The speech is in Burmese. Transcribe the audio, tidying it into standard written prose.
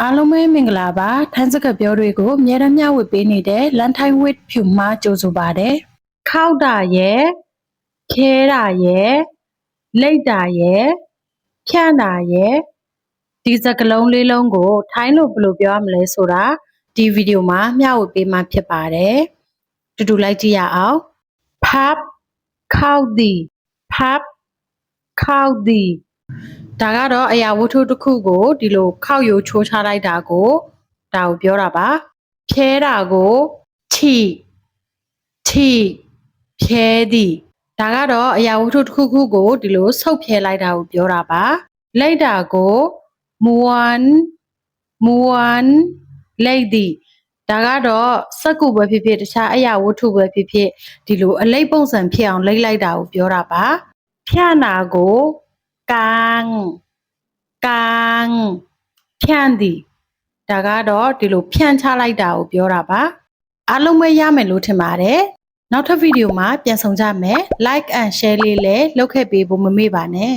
အားလုံးပဲမင်္ဂလာပါထန်းစကပြောတွေကိုအများရမျှဝေပေးနေတဲ့လန်ထိုင်းဝစ်ဖြူမှကြိုဆိုပါတယ်ခောက်တာရဲ့ခဲတာရဲ့လိတ်တာရဲ့ဖြန့်တာရဲ့ဒီစကလုံးလေးလုံးကိုထိုင်းလို့ဘယ်လိုပြောရမလဲဆိုတာဒီဗီဒီယိုမှာမျှဝေပေးမှဖြစ်ပါတယ်တူတူလိုက်ကြည့်ရအောင်ဖပ်ခောက်သည်ဖပ်ခောက်သည်ဒါကတော့အရာဝတ္ထုတစ်ခုကိုဒီလိုခောက်ရိုးချိုးချလိုက်တာကိုဒါကိုပြောတာပါဖြဲတာကိုထိဖြဲသည်ဒါကတော့အရာဝတ္ထုတစ်ခုခုကိုဒီလိုဆုပ်ဖြဲလိုက်တာကိုပြောတာပါလိုက်တာကိုม้วนလိုက်သည်ဒါကတော့စက္ကူပဲဖြစ်ဖြစ်တခြားအရာဝတ္ထုပဲဖြစ်ဖြစ်ဒီလိုအလိပ်ပုံစံဖြစ်အောင်လိုက်တာကိုပြောတာပါဖြန့်တာကိုกางဖြန့်သည်ဒါကတော့ဒီလိုဖြန့်ချလိုက်တာကိုပြောတာပါအားလုံးပဲရမယ်လို့ထင်ပါတယ်နောက်ထပ်ဗီဒီယိုမှာပြန်ဆောင်ကြမယ် like and share လေးလည်းလုပ်ခဲ့ပေးဖို့မမေ့ပါနဲ့